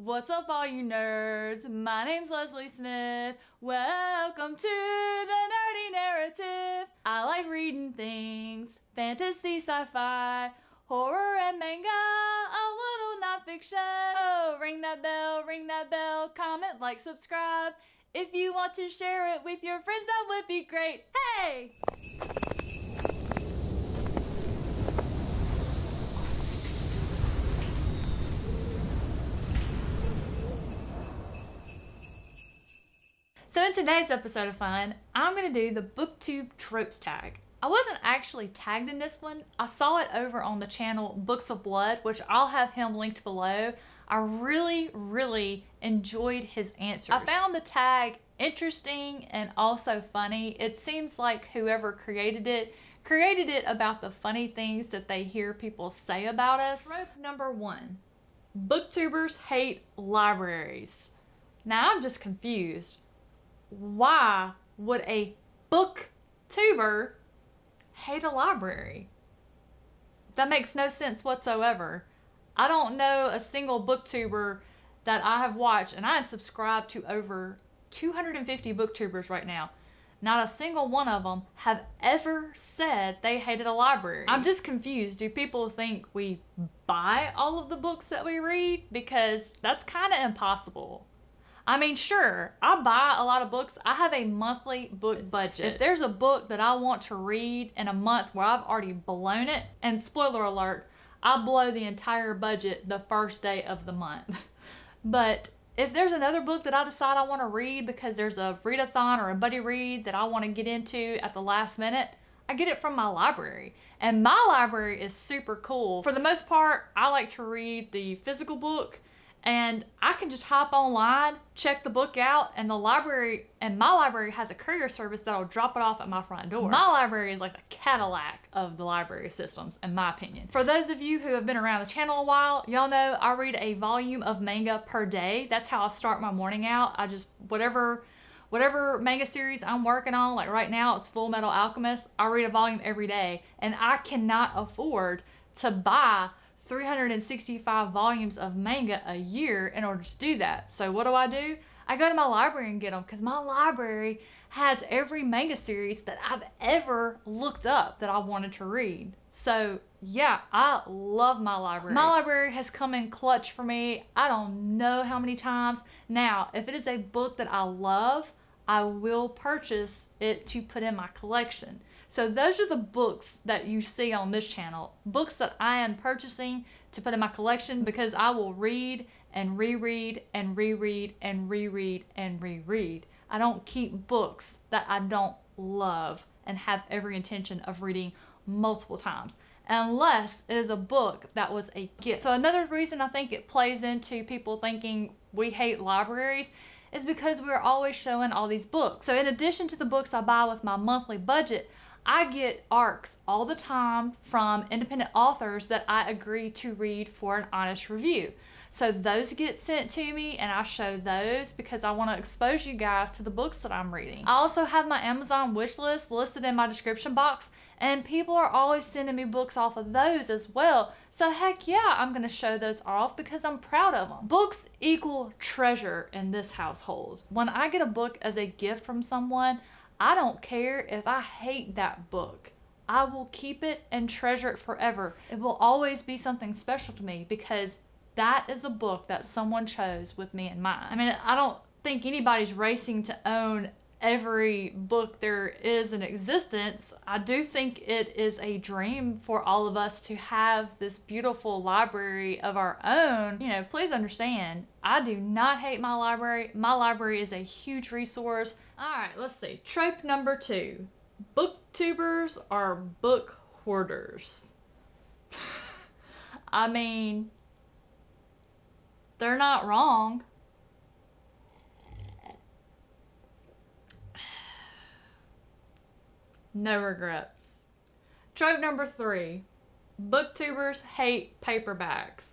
What's up, all you nerds? My name's Leslie Smith. Welcome to the Nerdy Narrative. I like reading things, fantasy, sci-fi, horror, and manga, a little nonfiction. Oh, ring that bell, comment, like, subscribe. If you want to share it with your friends, that would be great. Hey! So in today's episode of fun, I'm going to do the BookTube Tropes Tag. I wasn't actually tagged in this one. I saw it over on the channel Books of Blood, which I'll have him linked below. I really enjoyed his answers. I found the tag interesting and also funny. It seems like whoever created it about the funny things that they hear people say about us. Trope number 1. BookTubers hate libraries. Now I'm just confused. Why would a booktuber hate a library? That makes no sense whatsoever. I don't know a single booktuber that I have watched, and I am subscribed to over 250 booktubers right now. Not a single one of them have ever said they hated a library. I'm just confused. Do people think we buy all of the books that we read? Because that's kind of impossible. I mean, sure, I buy a lot of books. I have a monthly book budget. If there's a book that I want to read in a month where I've already blown it, and spoiler alert, I blow the entire budget the first day of the month. But if there's another book that I decide I want to read because there's a readathon or a buddy read that I want to get into at the last minute, I get it from my library. And my library is super cool. For the most part, I like to read the physical book, and I can just hop online, check the book out, and my library has a courier service that'll drop it off at my front door. My library is like the Cadillac of the library systems, in my opinion. For those of you who have been around the channel a while, y'all know I read a volume of manga per day. That's how I start my morning out. I just, whatever manga series I'm working on, like right now it's Full Metal Alchemist, I read a volume every day, and I cannot afford to buy 365 volumes of manga a year in order to do that. So what do? I go to my library and get them, because my library has every manga series that I've ever looked up that I wanted to read. So yeah, I love my library. My library has come in clutch for me I don't know how many times. Now, if it is a book that I love, I will purchase it to put in my collection. So those are the books that you see on this channel. Books that I am purchasing to put in my collection, because I will read and reread and reread and reread and reread. I don't keep books that I don't love and have every intention of reading multiple times, unless it is a book that was a gift. So another reason I think it plays into people thinking we hate libraries is because we're always showing all these books. So in addition to the books I buy with my monthly budget, I get ARCs all the time from independent authors that I agree to read for an honest review. So those get sent to me, and I show those because I want to expose you guys to the books that I'm reading. I also have my Amazon wish list listed in my description box, and people are always sending me books off of those as well. So heck yeah, I'm going to show those off because I'm proud of them. Books equal treasure in this household. When I get a book as a gift from someone, I don't care if I hate that book. I will keep it and treasure it forever. It will always be something special to me because that is a book that someone chose with me in mind. I mean, I don't think anybody's racing to own every book there is in existence. I do think it is a dream for all of us to have this beautiful library of our own. You know, please understand, I do not hate my library. My library is a huge resource. All right, let's see. Trope number 2. Booktubers are book hoarders. I mean, they're not wrong. No regrets. Trope number 3. Booktubers hate paperbacks.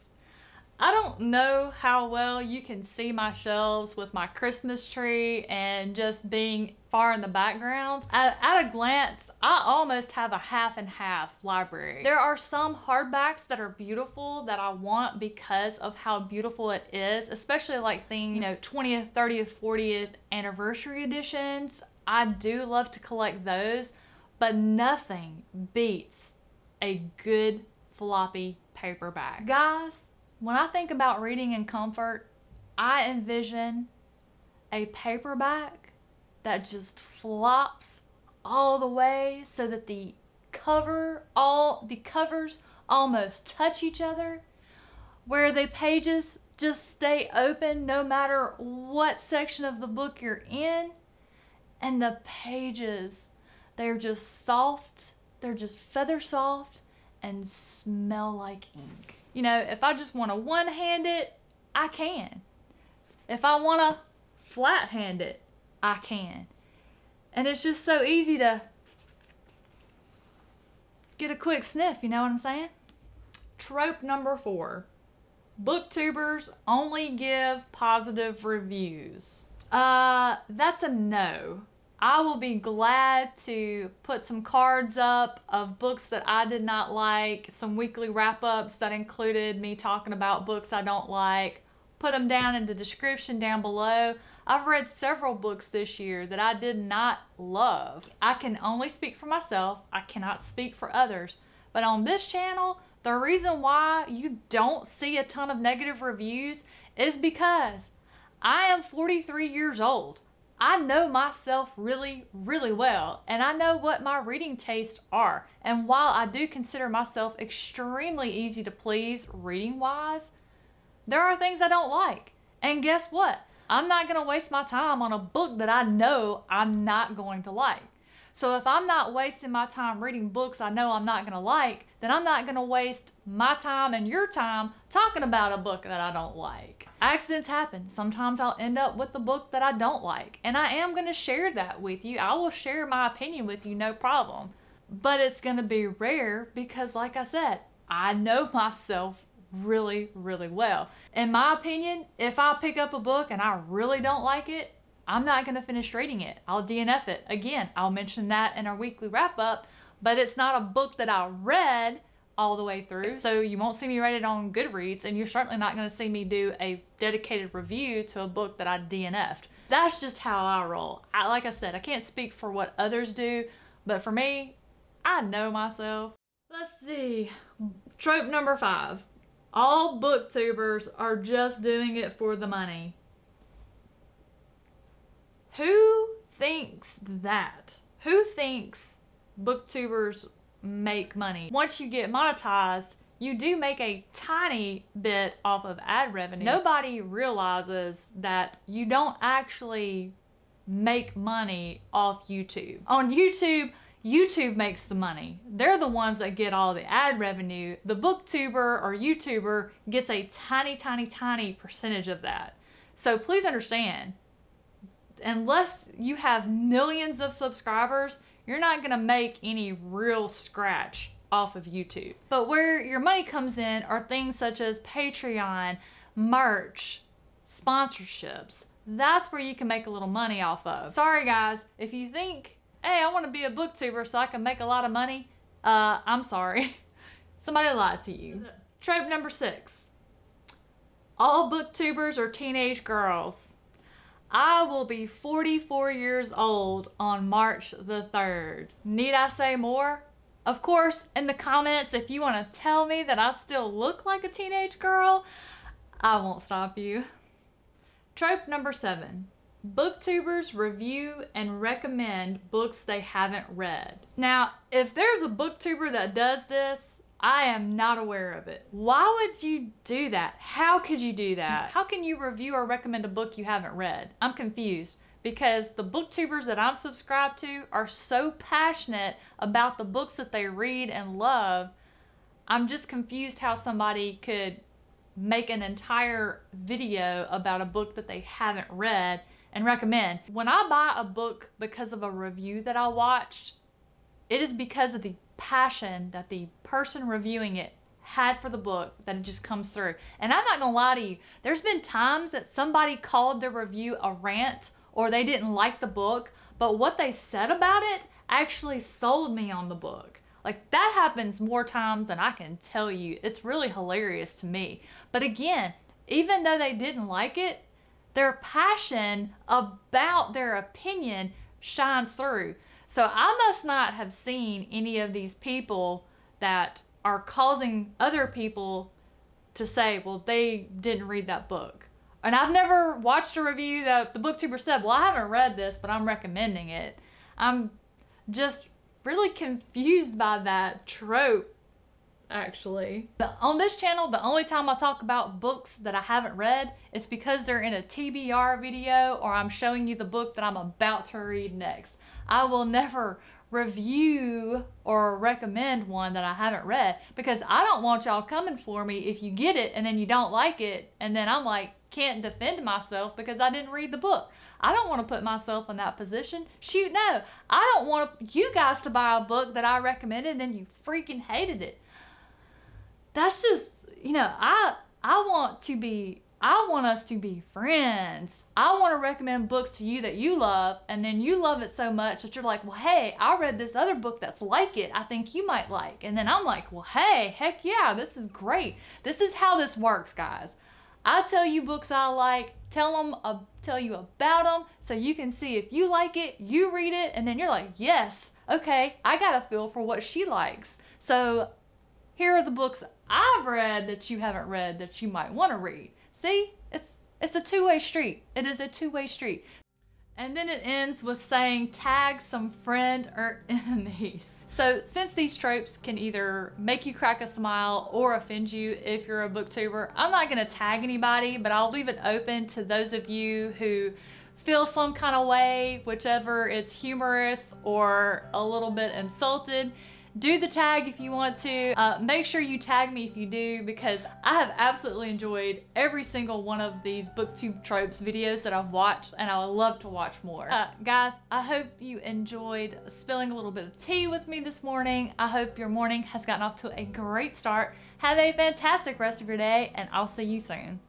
I don't know how well you can see my shelves with my Christmas tree and just being far in the background. At a glance, I almost have a half and half library. There are some hardbacks that are beautiful that I want because of how beautiful it is, especially like things, you know, 20th, 30th, 40th anniversary editions. I do love to collect those, but nothing beats a good floppy paperback. Guys, when I think about reading in comfort, I envision a paperback that just flops all the way so that the covers almost touch each other, where the pages just stay open no matter what section of the book you're in, and the pages, they're just soft, they're just feather soft and smell like ink. You know, if I just want to one-hand it, I can. If I want to flat-hand it, I can. And it's just so easy to get a quick sniff, you know what I'm saying? Trope number 4. BookTubers only give positive reviews. That's a no. I will be glad to put some cards up of books that I did not like, some weekly wrap-ups that included me talking about books I don't like. Put them down in the description down below. I've read several books this year that I did not love. I can only speak for myself. I cannot speak for others. But on this channel, the reason why you don't see a ton of negative reviews is because I am 43 years old. I know myself really, really well, and I know what my reading tastes are. And while I do consider myself extremely easy to please reading-wise, there are things I don't like. And guess what? I'm not going to waste my time on a book that I know I'm not going to like. So if I'm not wasting my time reading books I know I'm not going to like, then I'm not going to waste my time and your time talking about a book that I don't like. Accidents happen. Sometimes I'll end up with the book that I don't like. And I am going to share that with you. I will share my opinion with you, no problem. But it's going to be rare because, like I said, I know myself really, really well. In my opinion, if I pick up a book and I really don't like it, I'm not going to finish reading it. I'll DNF it. Again, I'll mention that in our weekly wrap-up, but it's not a book that I read all the way through, so you won't see me rate it on Goodreads, and you're certainly not going to see me do a dedicated review to a book that I DNF'd. That's just how I roll. Like I said, I can't speak for what others do, but for me, I know myself. Let's see. Trope number 5. All booktubers are just doing it for the money. Who thinks that? Who thinks booktubers make money? Once you get monetized, you do make a tiny bit off of ad revenue. Nobody realizes that you don't actually make money off YouTube. On YouTube, YouTube makes the money. They're the ones that get all the ad revenue. The booktuber or YouTuber gets a tiny, tiny, tiny percentage of that. So please understand, unless you have millions of subscribers, you're not gonna make any real scratch off of YouTube. But where your money comes in are things such as Patreon, merch, sponsorships. That's where you can make a little money off of. Sorry guys, if you think, hey, I want to be a booktuber so I can make a lot of money, I'm sorry. Somebody lied to you. Trope number 6. All booktubers are teenage girls. I will be 44 years old on March the 3rd. Need I say more? Of course, in the comments, if you want to tell me that I still look like a teenage girl, I won't stop you. Trope number 7. Booktubers review and recommend books they haven't read. Now, if there's a booktuber that does this, I am not aware of it. Why would you do that? How could you do that? How can you review or recommend a book you haven't read? I'm confused because the booktubers that I'm subscribed to are so passionate about the books that they read and love. I'm just confused how somebody could make an entire video about a book that they haven't read and recommend. When I buy a book because of a review that I watched, it is because of the passion that the person reviewing it had for the book that it just comes through. And I'm not gonna lie to you, there's been times that somebody called the review a rant or they didn't like the book, but what they said about it actually sold me on the book. Like, that happens more times than I can tell you. It's really hilarious to me. But again, even though they didn't like it, their passion about their opinion shines through. So I must not have seen any of these people that are causing other people to say, well, they didn't read that book. And I've never watched a review that the booktuber said, well, I haven't read this, but I'm recommending it. I'm just really confused by that trope, actually. But on this channel, the only time I talk about books that I haven't read is because they're in a TBR video or I'm showing you the book that I'm about to read next. I will never review or recommend one that I haven't read because I don't want y'all coming for me if you get it and then you don't like it and then I'm like, can't defend myself because I didn't read the book. I don't want to put myself in that position. Shoot, no. I don't want you guys to buy a book that I recommended and you freaking hated it. That's just, you know, I want us to be friends. I want to recommend books to you that you love, and then you love it so much that you're like, well, hey, I read this other book that's like it. I think you might like. And then I'm like, well, hey, heck yeah, this is great. This is how this works, guys. I tell you books I like, tell you about them so you can see if you like it, you read it, and then you're like, yes, okay, I got a feel for what she likes. So here are the books I've read that you haven't read that you might want to read. See, it's a two-way street. It is a two-way street. And then it ends with saying tag some friend or enemies. So since these tropes can either make you crack a smile or offend you if you're a booktuber, I'm not gonna tag anybody, but I'll leave it open to those of you who feel some kind of way, whichever it's humorous or a little bit insulted. Do the tag if you want to. Make sure you tag me if you do, because I have absolutely enjoyed every single one of these BookTube Tropes videos that I've watched, and I would love to watch more. Guys, I hope you enjoyed spilling a little bit of tea with me this morning. I hope your morning has gotten off to a great start. Have a fantastic rest of your day, and I'll see you soon.